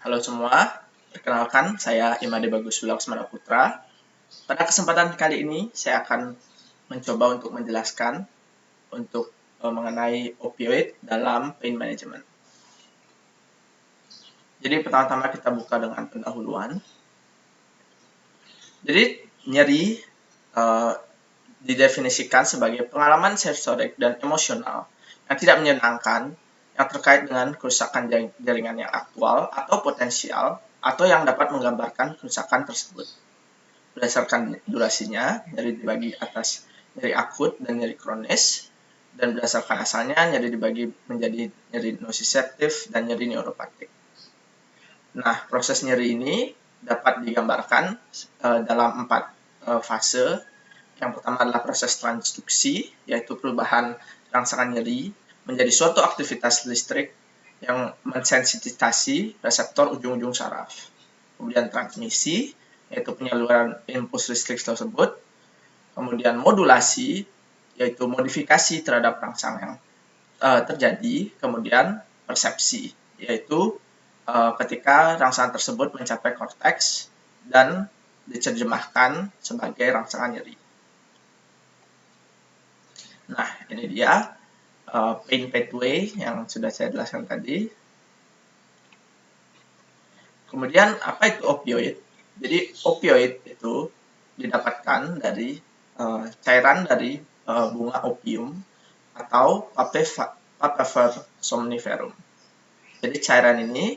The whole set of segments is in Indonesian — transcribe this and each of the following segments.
Halo semua, perkenalkan saya Imade Bagus Wulaksmana Putra. Pada kesempatan kali ini saya akan mencoba untuk menjelaskan mengenai opioid dalam pain management. Jadi pertama-tama kita buka dengan pendahuluan. Jadi nyeri didefinisikan sebagai pengalaman sensorik dan emosional yang tidak menyenangkan yang terkait dengan kerusakan jaringan yang aktual atau potensial atau yang dapat menggambarkan kerusakan tersebut. Berdasarkan durasinya, nyeri dibagi atas nyeri akut dan nyeri kronis, dan berdasarkan asalnya, nyeri dibagi menjadi nyeri nociceptif dan nyeri neuropatik. Nah, proses nyeri ini dapat digambarkan dalam 4 fase. Yang pertama adalah proses transduksi, yaitu perubahan rangsangan nyeri menjadi suatu aktivitas listrik yang mensensitisasi reseptor ujung-ujung saraf. Kemudian transmisi, yaitu penyaluran impuls listrik tersebut. Kemudian modulasi, yaitu modifikasi terhadap rangsangan yang terjadi. Kemudian persepsi, yaitu ketika rangsangan tersebut mencapai korteks dan diterjemahkan sebagai rangsangan nyeri. Nah, ini dia pain pathway yang sudah saya jelaskan tadi. Kemudian, apa itu opioid? Jadi, opioid itu didapatkan dari cairan dari bunga opium atau Papaver somniferum. Jadi, cairan ini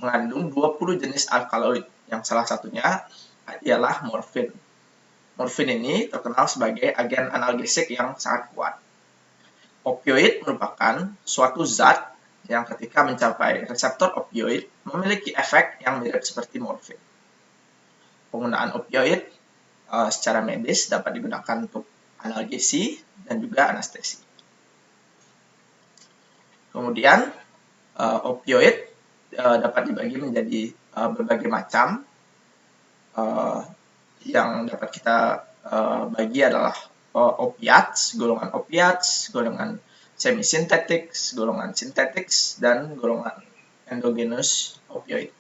mengandung 20 jenis alkaloid, yang salah satunya ialah morfin. Morfin ini terkenal sebagai agen analgesik yang sangat kuat. Opioid merupakan suatu zat yang ketika mencapai reseptor opioid memiliki efek yang mirip seperti morfin. Penggunaan opioid secara medis dapat digunakan untuk analgesi dan juga anestesi. Kemudian opioid dapat dibagi menjadi berbagai macam. Yang dapat kita bagi adalah golongan opiats, golongan semi-sintetik, golongan sintetik, dan golongan endogenous opioid.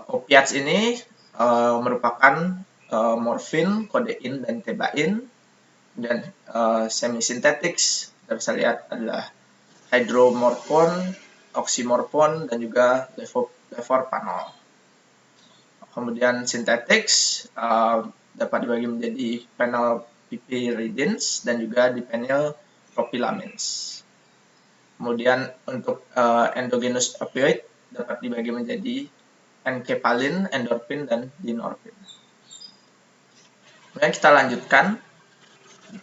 Opiats ini merupakan morfin, kodein, dan tebain. Dan semi-sintetik bisa lihat adalah hydromorphone, oxymorphone, dan juga levorpanol. Kemudian sintetik dapat dibagi menjadi phenylpiperidines dan juga diphenylpropilamines. Kemudian untuk endogenous opioid dapat dibagi menjadi enkepalin, endorfin, dan dinorfin. Kemudian kita lanjutkan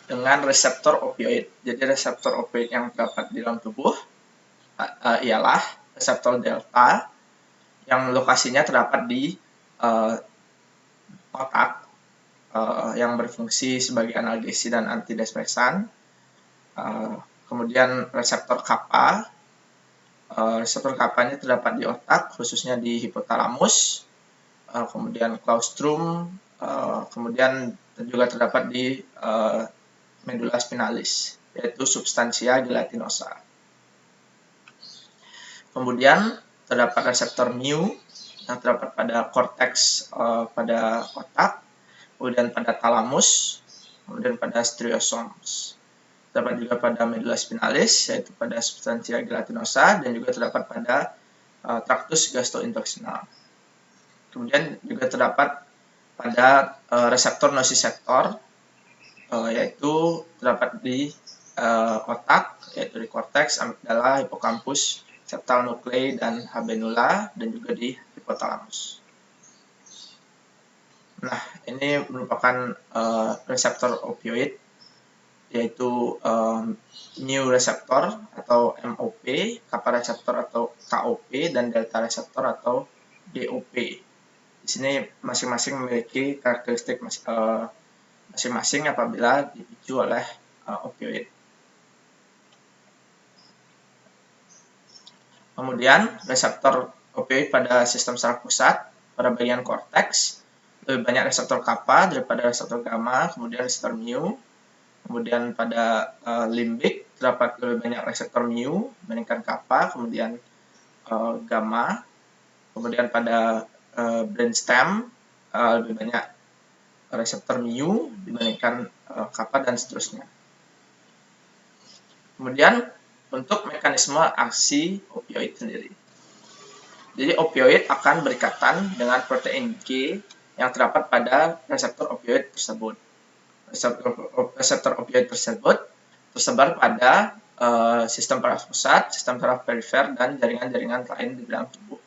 dengan reseptor opioid. Jadi reseptor opioid yang terdapat di dalam tubuh ialah reseptor delta yang lokasinya terdapat di otak yang berfungsi sebagai analgesi dan antidepresan. Kemudian reseptor kappa. Reseptor kappa ini terdapat di otak, khususnya di hipotalamus. Kemudian claustrum, kemudian juga terdapat di medulla spinalis, yaitu substantia gelatinosa. Kemudian terdapat reseptor mu yang terdapat pada korteks pada otak, kemudian pada talamus, kemudian pada striosomes. Terdapat juga pada medulla spinalis, yaitu pada substantia gelatinosa, dan juga terdapat pada tractus gastrointestinal. Kemudian juga terdapat pada reseptor nociceptor, yaitu terdapat di otak, yaitu di korteks, amigdala, hipokampus, septal nuclei, dan habenula, dan juga di hipotalamus. Nah, ini merupakan reseptor opioid, yaitu mu reseptor atau MOP, kappa reseptor atau KOP, dan delta reseptor atau DOP. Di sini masing-masing memiliki karakteristik masing-masing apabila dipicu oleh opioid. Kemudian reseptor opioid pada sistem saraf pusat pada bagian korteks lebih banyak reseptor kappa daripada reseptor gamma, kemudian reseptor mu. Kemudian pada limbik terdapat lebih banyak reseptor mu dibandingkan kappa, kemudian gamma, kemudian pada brainstem lebih banyak reseptor mu dibandingkan kappa dan seterusnya. Kemudian untuk mekanisme aksi opioid sendiri. Jadi opioid akan berikatan dengan protein G yang terdapat pada reseptor opioid tersebut. Reseptor opioid tersebut tersebar pada sistem saraf pusat, sistem saraf perifer, dan jaringan-jaringan lain di dalam tubuh.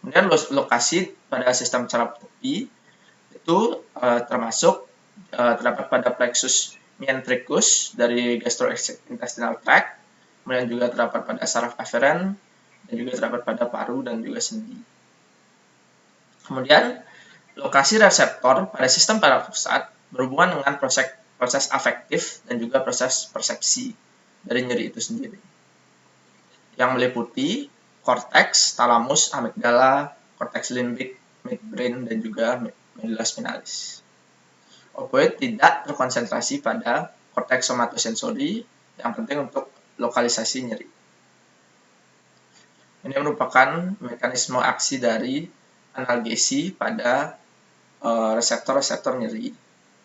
Kemudian lokasi pada sistem saraf tepi itu termasuk terdapat pada plexus mesentericus dari gastrointestinal tract, kemudian juga terdapat pada saraf aferen, dan juga terdapat pada paru dan juga sendi. Kemudian lokasi reseptor pada sistem saraf pusat berhubungan dengan proses afektif dan juga proses persepsi dari nyeri itu sendiri, yang meliputi korteks, talamus, amigdala, korteks limbik, midbrain, dan juga medulla spinalis. Opioid tidak terkonsentrasi pada korteks somatosensori yang penting untuk lokalisasi nyeri. Ini merupakan mekanisme aksi dari analgesi pada reseptor-reseptor nyeri.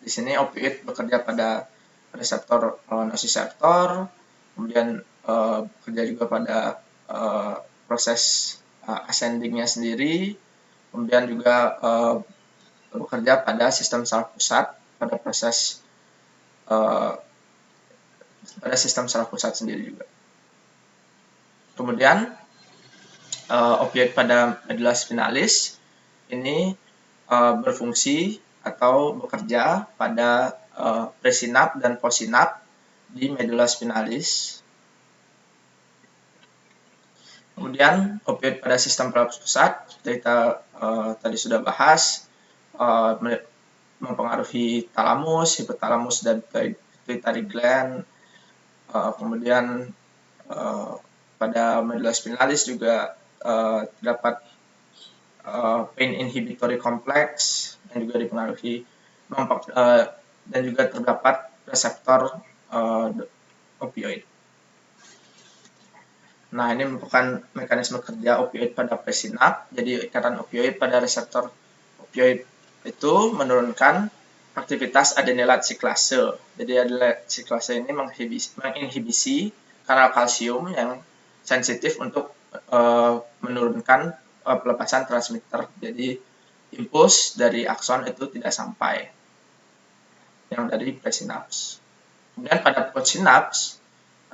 Di sini opioid bekerja pada reseptor nociceptor, kemudian bekerja juga pada proses ascendingnya sendiri, kemudian juga bekerja pada sistem saraf pusat pada proses pada sistem saraf pusat sendiri juga. Kemudian opioid pada medulla spinalis ini berfungsi atau bekerja pada presinap dan postsinap di medulla spinalis. Kemudian opioid pada sistem saraf pusat kita tadi sudah bahas mempengaruhi talamus, hipotalamus, dan pituitary gland. Kemudian pada medulla spinalis juga terdapat pain inhibitory complex yang juga dipengaruhi dan juga terdapat reseptor opioid. Nah, ini merupakan mekanisme kerja opioid pada presinap. Jadi ikatan opioid pada reseptor opioid itu menurunkan aktivitas adenylat siklase. Jadi adenylat siklase ini menginhibisi kanal kalsium yang sensitif untuk menurunkan pelepasan transmitter. Jadi impuls dari akson itu tidak sampai yang dari presinaps. Kemudian pada postsinaps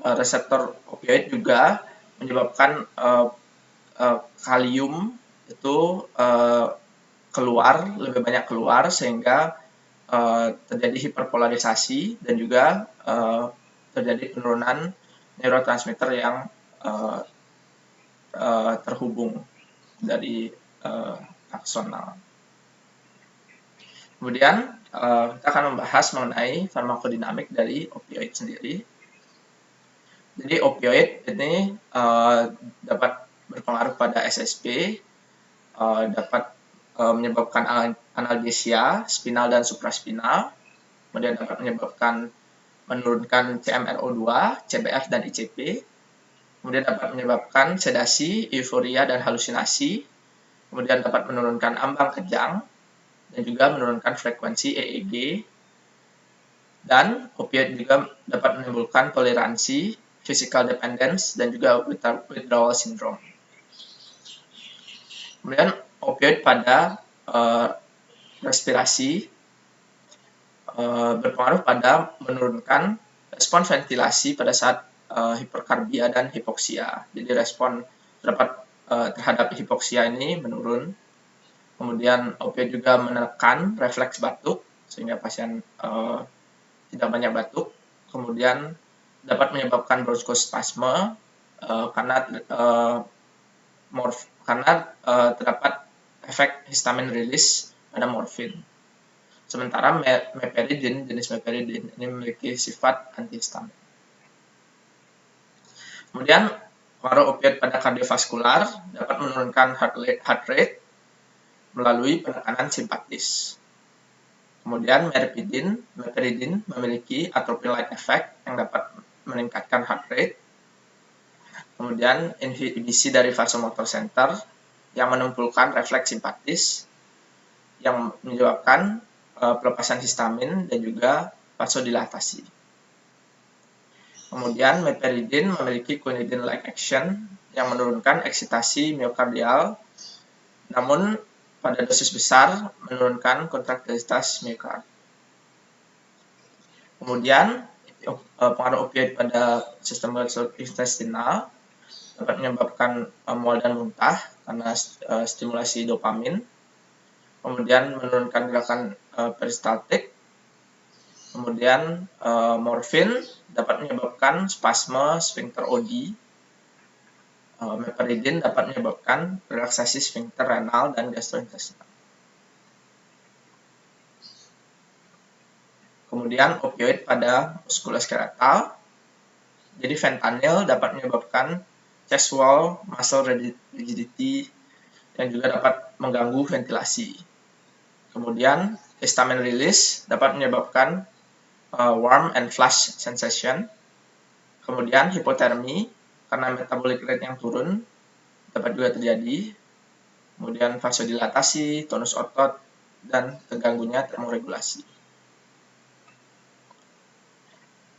reseptor opioid juga menyebabkan kalium itu lebih banyak keluar sehingga terjadi hiperpolarisasi dan juga terjadi penurunan neurotransmitter yang terhubung dari aksonal. Kemudian kita akan membahas mengenai farmakodinamik dari opioid sendiri. Jadi opioid ini dapat berpengaruh pada SSP, dapat menyebabkan analgesia spinal dan supraspinal, kemudian dapat menurunkan CMRO2, CBF, dan ICP, kemudian dapat menyebabkan sedasi, euforia, dan halusinasi, kemudian dapat menurunkan ambang kejang, dan juga menurunkan frekuensi EEG, dan opioid juga dapat menimbulkan toleransi, physical dependence, dan juga withdrawal syndrome. Kemudian opioid pada respirasi berpengaruh pada menurunkan respon ventilasi pada saat hiperkarbia dan hipoksia. Jadi respon terhadap hipoksia ini menurun. Kemudian opioid juga menekan refleks batuk sehingga pasien tidak banyak batuk. Kemudian dapat menyebabkan bronkospasme karena terdapat efek histamin release pada morfin. Sementara jenis meperidin ini memiliki sifat antihistamin. Kemudian pengaruh opioid pada kardiovaskular dapat menurunkan heart rate melalui penekanan simpatis. Kemudian meperidin memiliki atropine-like effect yang dapat meningkatkan heart rate. Kemudian inhibisi dari vasomotor center yang menempulkan refleks simpatis yang menyebabkan pelepasan histamin dan juga vasodilatasi. Kemudian meperidin memiliki quinidin-like action yang menurunkan eksitasi miokardial, namun pada dosis besar menurunkan kontraktilitas miokard. Kemudian pengaruh opioid pada sistem gastrointestinal dapat menyebabkan mual dan muntah karena stimulasi dopamin. Kemudian menurunkan gerakan peristaltik. Kemudian morfin dapat menyebabkan spasme sphincter OD. Meperidin dapat menyebabkan relaksasi sphincter renal dan gastrointestinal. Kemudian opioid pada muskuloskeletal. Jadi fentanyl dapat menyebabkan chest wall muscle rigidity yang juga dapat mengganggu ventilasi. Kemudian histamine release dapat menyebabkan warm and flush sensation. Kemudian hipotermi karena metabolic rate yang turun dapat juga terjadi. Kemudian vasodilatasi, tonus otot, dan terganggunya termoregulasi.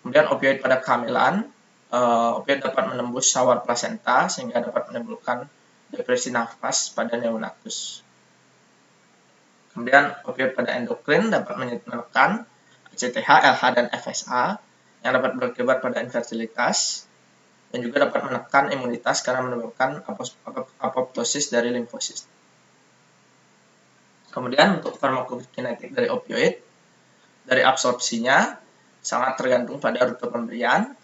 Kemudian opioid pada kehamilan, opioid dapat menembus sawar plasenta sehingga dapat menimbulkan depresi nafas pada neonatus. Kemudian opioid pada endokrin dapat menekan ACTH, LH, dan FSA yang dapat berakibat pada infertilitas dan juga dapat menekan imunitas karena menyebabkan apoptosis dari limfosit. Kemudian untuk farmakokinetik dari opioid, dari absorpsinya sangat tergantung pada rute pemberian,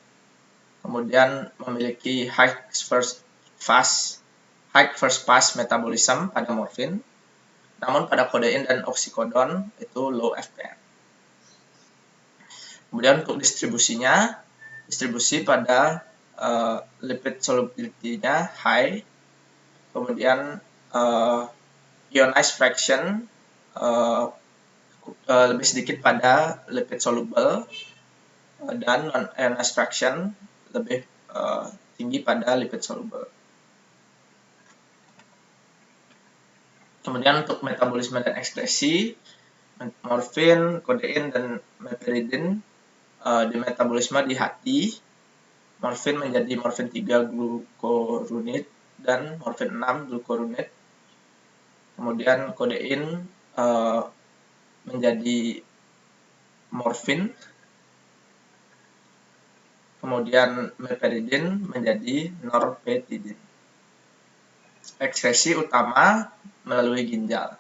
kemudian memiliki high first pass metabolism pada morfin, namun pada kodein dan oksikodon itu low FPM. Kemudian untuk distribusi pada lipid solubility-nya high, kemudian ionized fraction lebih sedikit pada lipid soluble, dan non-ionized fraction lebih tinggi pada lipid soluble. Kemudian untuk metabolisme dan ekskresi, morfin, kodein, dan meperidin di metabolisme di hati. Morfin menjadi morfin 3 glucuronide dan morfin 6 glucuronide. Kemudian kodein menjadi morfin. Kemudian meperidin menjadi norpetidin. Ekskresi utama melalui ginjal.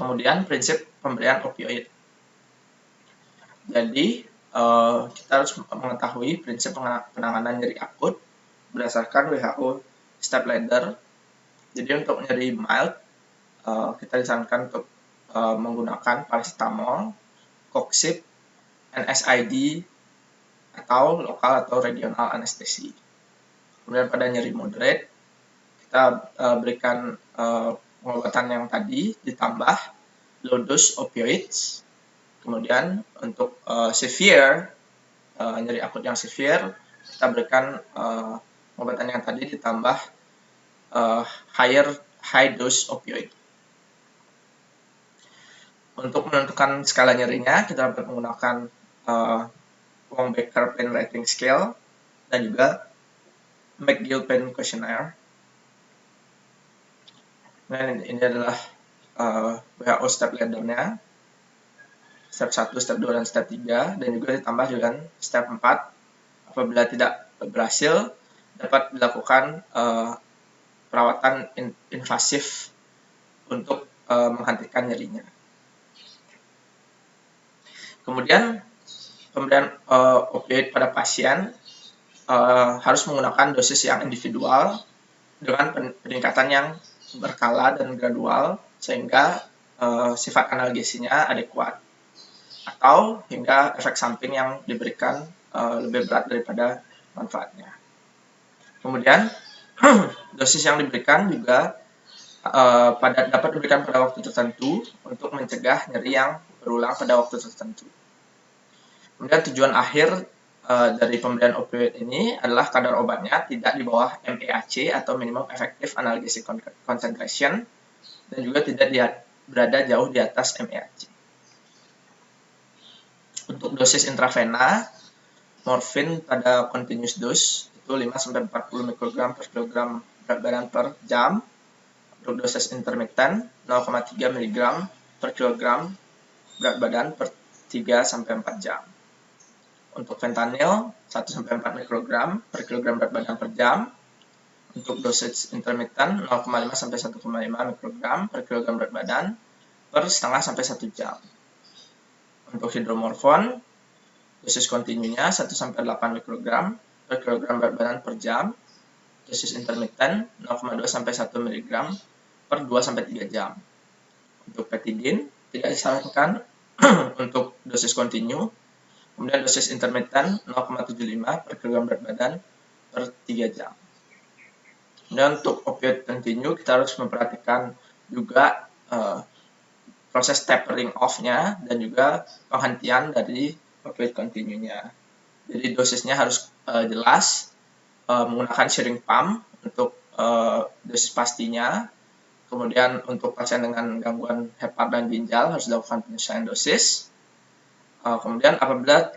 Kemudian prinsip pemberian opioid. Jadi kita harus mengetahui prinsip penanganan nyeri akut berdasarkan WHO step ladder. Jadi untuk nyeri mild, kita disarankan untuk menggunakan paracetamol, coxib, NSAID, atau lokal atau regional anestesi. Kemudian pada nyeri moderate, kita berikan pengobatan yang tadi ditambah low dose opioids. Kemudian untuk severe, nyeri akut yang severe, kita berikan pengobatan yang tadi ditambah high dose opioid. Untuk menentukan skala nyerinya, kita dapat menggunakan Wong-Baker Pain Rating Scale dan juga McGill Pain Questionnaire. Dan ini adalah WHO step ladder-nya. Step 1, step 2, dan step 3, dan juga ditambah dengan step 4. Apabila tidak berhasil, dapat dilakukan perawatan invasif untuk menghentikan nyerinya. Kemudian pemberian opioid pada pasien harus menggunakan dosis yang individual dengan peningkatan yang berkala dan gradual sehingga sifat analgesinya adekuat, atau hingga efek samping yang diberikan lebih berat daripada manfaatnya. Kemudian dosis yang diberikan juga dapat diberikan pada waktu tertentu untuk mencegah nyeri yang berulang pada waktu tertentu. Kemudian tujuan akhir dari pemberian opioid ini adalah kadar obatnya tidak di bawah MAC atau minimum effective analgesic concentration, dan juga tidak berada jauh di atas MAC. Untuk dosis intravena, morfin pada continuous dose itu 5-40 mikrogram per kilogram berat badan per jam. Untuk dosis intermittent 0,3 mg per kilogram berat badan per 3-4 jam. Untuk fentanyl 1-4 mikrogram per kilogram berat badan per jam. Untuk dosis intermittent 0,5-1,5 mikrogram per kilogram berat badan per setengah sampai 1 jam. Untuk hidromorfon, dosis kontinunya 1-8 mikrogram per kilogram berat badan per jam. Dosis intermittent 0,2-1 mg per 2-3 jam. Untuk petidin tidak disarankan untuk dosis kontinu. Kemudian dosis intermittent 0,75 per kilogram berat badan per 3 jam. Dan untuk opioid kontinu kita harus memperhatikan juga proses tapering off-nya dan juga penghentian dari opioid kontinunya. Jadi dosisnya harus jelas, menggunakan sharing pump untuk dosis pastinya. Kemudian untuk pasien dengan gangguan hepar dan ginjal harus dilakukan penyesuaian dosis. Kemudian apabila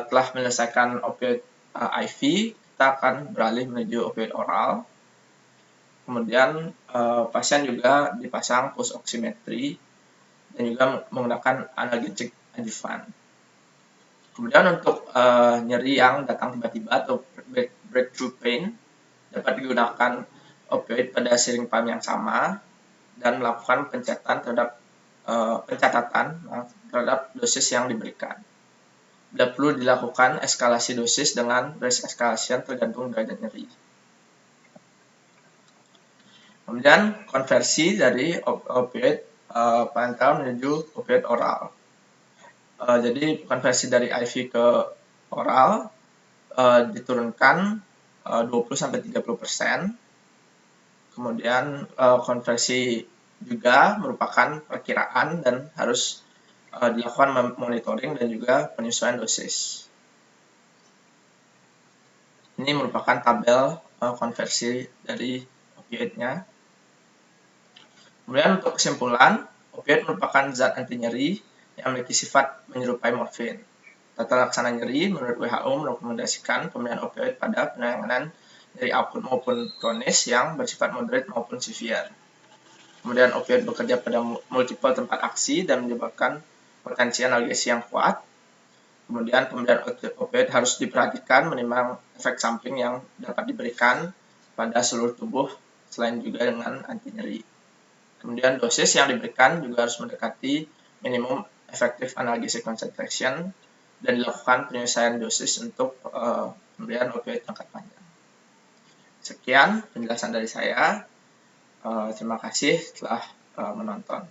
telah menyelesaikan opioid IV, kita akan beralih menuju opioid oral. Kemudian pasien juga dipasang pulse oximetry dan juga menggunakan analgetic adjuvan. Kemudian untuk nyeri yang datang tiba-tiba atau breakthrough pain dapat digunakan opioid pada sharing pump yang sama dan melakukan pencatatan terhadap dosis yang diberikan. Bila perlu dilakukan eskalasi dosis dengan risk escalation tergantung derajat nyeri. Kemudian konversi dari opioid parenteral menuju opioid oral. Jadi konversi dari IV ke oral diturunkan 20-30%. Kemudian konversi juga merupakan perkiraan dan harus dilakukan monitoring dan juga penyesuaian dosis. Ini merupakan tabel konversi dari opioidnya. Kemudian untuk kesimpulan, opioid merupakan zat anti nyeri yang memiliki sifat menyerupai morfin. Tata laksana nyeri menurut WHO merekomendasikan pemberian opioid pada penanganan nyeri akut maupun kronis yang bersifat moderate maupun severe. Kemudian opioid bekerja pada multiple tempat aksi dan menyebabkan potensi analgesi yang kuat. Kemudian pemberian opioid harus diperhatikan menimbang efek samping yang dapat diberikan pada seluruh tubuh selain juga dengan anti nyeri. Kemudian dosis yang diberikan juga harus mendekati minimum effective analgesic concentration dan dilakukan penyelesaian dosis untuk pemberian opioid jangka panjang. Sekian penjelasan dari saya. Terima kasih telah menonton.